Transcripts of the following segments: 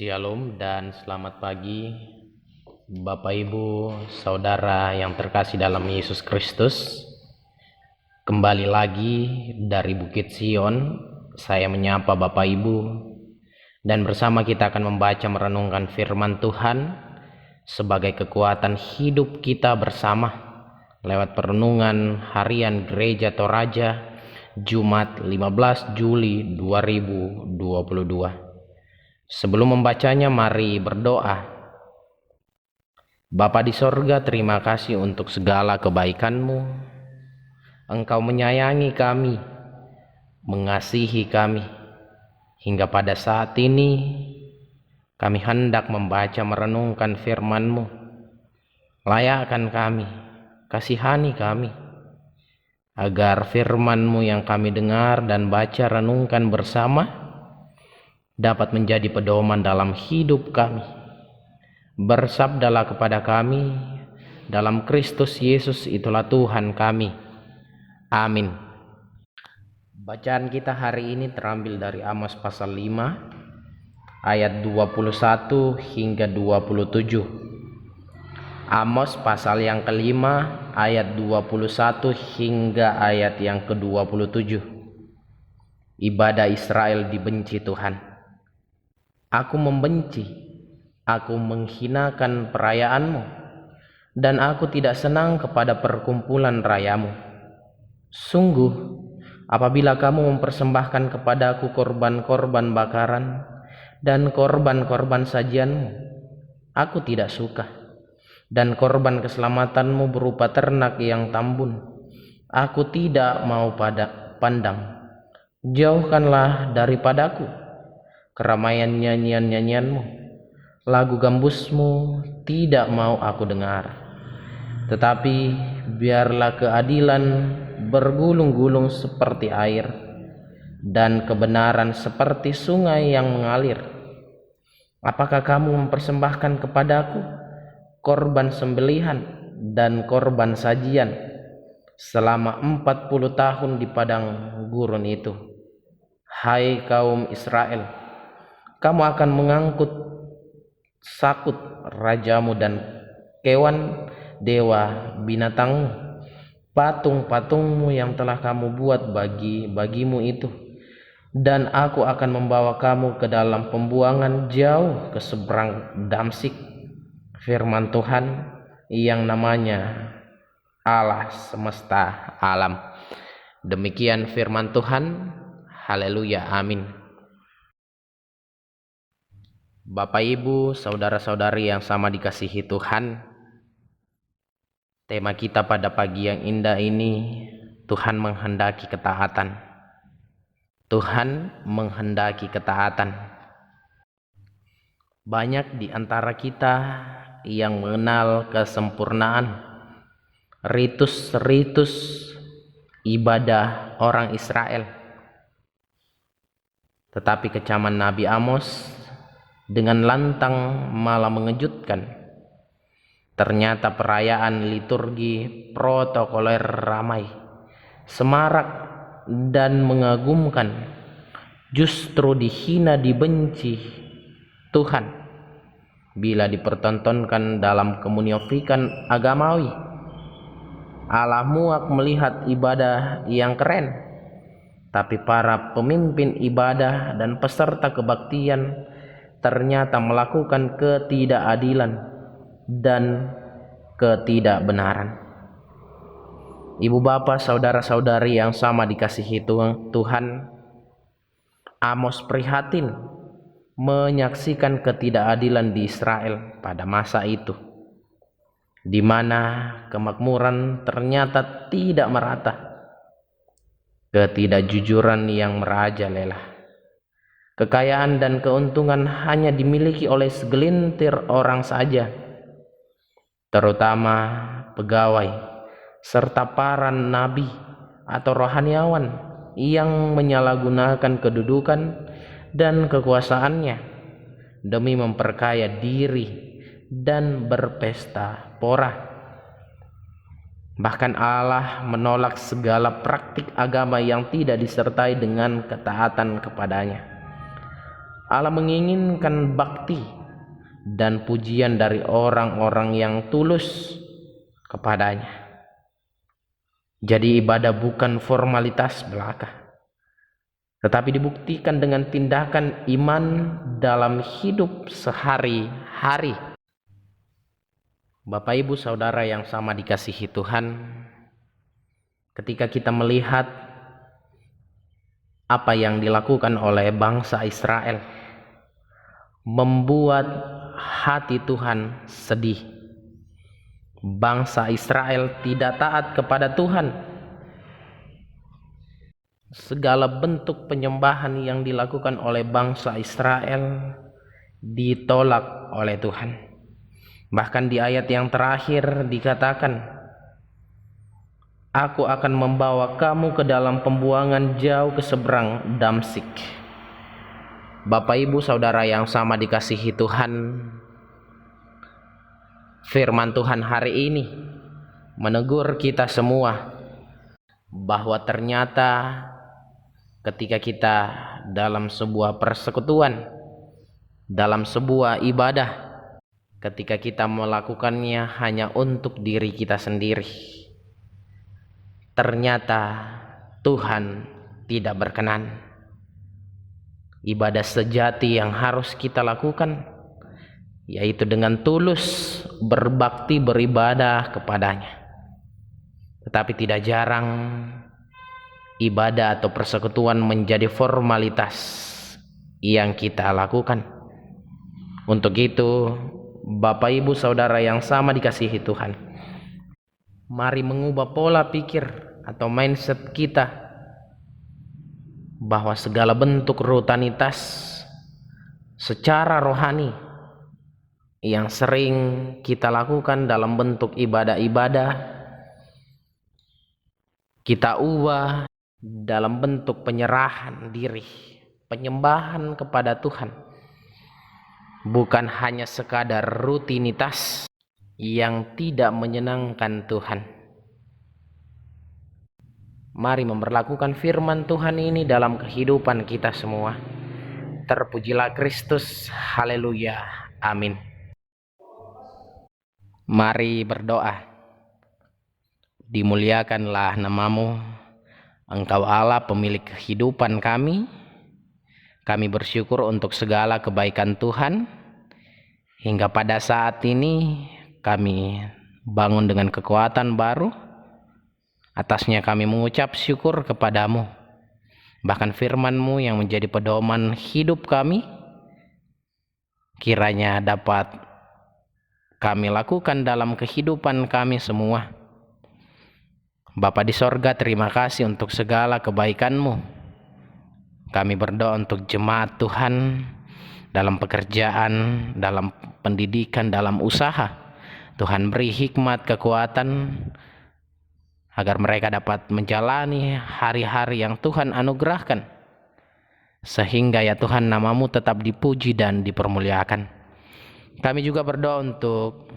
Shalom dan selamat pagi Bapak Ibu Saudara yang terkasih dalam Yesus Kristus. Kembali lagi dari Bukit Sion, saya menyapa Bapak Ibu dan bersama kita akan membaca merenungkan firman Tuhan sebagai kekuatan hidup kita bersama lewat perenungan harian Gereja Toraja Jumat 15 Juli 2022. Sebelum membacanya, mari berdoa. Bapa di sorga, terima kasih untuk segala kebaikan-Mu. Engkau menyayangi kami, mengasihi kami. Hingga pada saat ini, kami hendak membaca merenungkan firman-Mu. Layakkan kami, kasihani kami, agar firman-Mu yang kami dengar dan baca renungkan bersama dapat menjadi pedoman dalam hidup kami. Bersabdalah kepada kami, dalam Kristus Yesus itulah Tuhan kami. Amin. Bacaan kita hari ini terambil dari Amos pasal 5 ayat 21 hingga 27. Amos pasal yang kelima ayat 21 hingga ayat yang ke-27. Ibadah Israel dibenci Tuhan. Aku membenci, aku menghinakan perayaan-Mu, dan aku tidak senang kepada perkumpulan rayamu. Sungguh, apabila kamu mempersembahkan kepadaku korban-korban bakaran dan korban-korban sajian-Mu, aku tidak suka. Dan korban keselamatanmu berupa ternak yang tambun, aku tidak mau pandang. Jauhkanlah daripadaku keramaian nyanyian-nyanyianmu, lagu gambusmu tidak mau aku dengar. Tetapi biarlah keadilan bergulung-gulung seperti air, dan kebenaran seperti sungai yang mengalir. Apakah kamu mempersembahkan kepadaku korban sembelihan dan korban sajian selama 40 tahun di padang gurun itu? Hai kaum Israel, kamu akan mengangkut sakut rajamu dan kewan dewa binatangmu, patung-patungmu yang telah kamu buat bagimu itu, dan aku akan membawa kamu ke dalam pembuangan jauh ke seberang Damsik. Firman Tuhan yang namanya Allah semesta alam. Demikian firman Tuhan. Haleluya, amin. Bapak Ibu, saudara-saudari yang sama dikasihi Tuhan, tema kita pada pagi yang indah ini, Tuhan menghendaki ketaatan. Tuhan menghendaki ketaatan. Banyak di antara kita yang mengenal kesempurnaan ritus-ritus ibadah orang Israel. Tetapi kecaman Nabi Amos dengan lantang malah mengejutkan. Ternyata perayaan liturgi protokoler ramai, semarak dan mengagumkan justru dihina, dibenci Tuhan bila dipertontonkan dalam kemunyafikan agamawi. Allah muak melihat ibadah yang keren, tapi para pemimpin ibadah dan peserta kebaktian ternyata melakukan ketidakadilan dan ketidakbenaran. Ibu bapak, saudara-saudari yang sama dikasihi Tuhan, Amos prihatin menyaksikan ketidakadilan di Israel pada masa itu, di mana kemakmuran ternyata tidak merata, ketidakjujuran yang merajalela. Kekayaan dan keuntungan hanya dimiliki oleh segelintir orang saja, terutama pegawai serta para nabi atau rohaniawan yang menyalahgunakan kedudukan dan kekuasaannya demi memperkaya diri dan berpesta pora. Bahkan Allah menolak segala praktik agama yang tidak disertai dengan ketaatan kepadanya. Allah menginginkan bakti dan pujian dari orang-orang yang tulus kepadanya. Jadi ibadah bukan formalitas belaka, tetapi dibuktikan dengan tindakan iman dalam hidup sehari-hari. Bapak Ibu Saudara yang sama dikasihi Tuhan, ketika kita melihat apa yang dilakukan oleh bangsa Israel, membuat hati Tuhan sedih. Bangsa Israel tidak taat kepada Tuhan. Segala bentuk penyembahan yang dilakukan oleh bangsa Israel ditolak oleh Tuhan. Bahkan di ayat yang terakhir dikatakan, "Aku akan membawa kamu ke dalam pembuangan jauh ke seberang Damsik." Bapak Ibu Saudara yang sama dikasihi Tuhan, firman Tuhan hari ini menegur kita semua bahwa ternyata ketika kita dalam sebuah persekutuan, dalam sebuah ibadah, ketika kita melakukannya hanya untuk diri kita sendiri, ternyata Tuhan tidak berkenan. Ibadah sejati yang harus kita lakukan yaitu dengan tulus berbakti beribadah kepadanya. Tetapi tidak jarang ibadah atau persekutuan menjadi formalitas yang kita lakukan. Untuk itu, Bapak Ibu Saudara yang sama dikasihi Tuhan, mari mengubah pola pikir atau mindset kita bahwa segala bentuk rutinitas secara rohani yang sering kita lakukan dalam bentuk ibadah-ibadah, kita ubah dalam bentuk penyerahan diri, penyembahan kepada Tuhan. Bukan hanya sekadar rutinitas yang tidak menyenangkan Tuhan. Mari memperlakukan firman Tuhan ini dalam kehidupan kita semua. Terpujilah Kristus, haleluya, amin. Mari berdoa. Dimuliakanlah namamu, Engkau Allah pemilik kehidupan kami. Kami bersyukur untuk segala kebaikan Tuhan. Hingga pada saat ini kami bangun dengan kekuatan baru. Atasnya kami mengucap syukur kepadamu. Bahkan firman-Mu yang menjadi pedoman hidup kami, kiranya dapat kami lakukan dalam kehidupan kami semua. Bapa di sorga, terima kasih untuk segala kebaikan-Mu. Kami berdoa untuk jemaat Tuhan dalam pekerjaan, dalam pendidikan, dalam usaha. Tuhan beri hikmat, kekuatan agar mereka dapat menjalani hari-hari yang Tuhan anugerahkan. Sehingga ya Tuhan, namamu tetap dipuji dan dipermuliakan. Kami juga berdoa untuk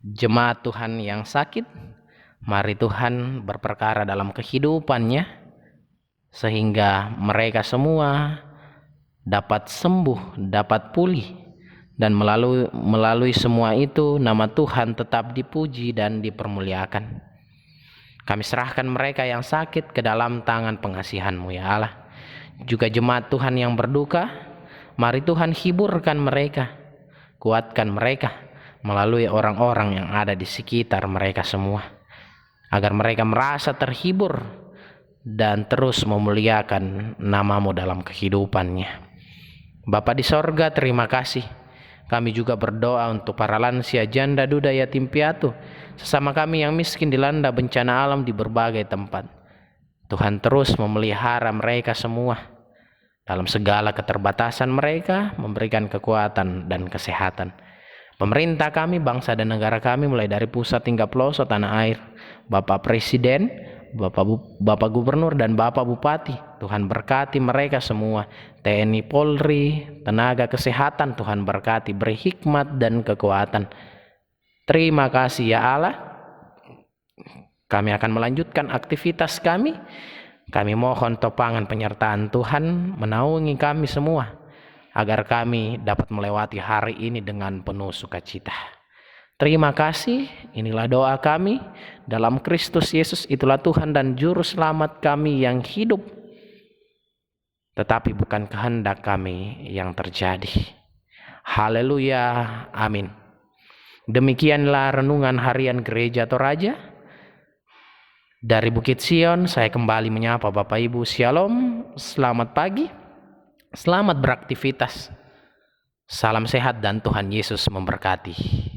jemaat Tuhan yang sakit. Mari Tuhan berperkara dalam kehidupannya, sehingga mereka semua dapat sembuh, dapat pulih, dan melalui semua itu nama Tuhan tetap dipuji dan dipermuliakan. Kami serahkan mereka yang sakit ke dalam tangan pengasihan-Mu ya Allah. Juga jemaat Tuhan yang berduka, mari Tuhan hiburkan mereka, kuatkan mereka melalui orang-orang yang ada di sekitar mereka semua, agar mereka merasa terhibur dan terus memuliakan namamu dalam kehidupannya. Bapa di sorga, terima kasih. Kami juga berdoa untuk para lansia, janda, duda, yatim piatu, sesama kami yang miskin dilanda bencana alam di berbagai tempat. Tuhan terus memelihara mereka semua dalam segala keterbatasan mereka, memberikan kekuatan dan kesehatan. Pemerintah kami, bangsa dan negara kami, mulai dari pusat hingga pelosok tanah air, Bapak Presiden, Bapak Gubernur dan Bapak Bupati, Tuhan berkati mereka semua. TNI, Polri, tenaga kesehatan, Tuhan berkati, beri hikmat dan kekuatan. Terima kasih ya Allah. Kami akan melanjutkan aktivitas kami Kami mohon topangan penyertaan Tuhan menaungi kami semua, agar kami dapat melewati hari ini dengan penuh sukacita. Terima kasih, inilah doa kami. Dalam Kristus Yesus, itulah Tuhan dan Juru Selamat kami yang hidup. Tetapi bukan kehendak kami yang terjadi. Haleluya, amin. Demikianlah renungan harian Gereja Toraja. Dari Bukit Sion, saya kembali menyapa Bapak Ibu. Shalom, selamat pagi, selamat beraktivitas. Salam sehat dan Tuhan Yesus memberkati.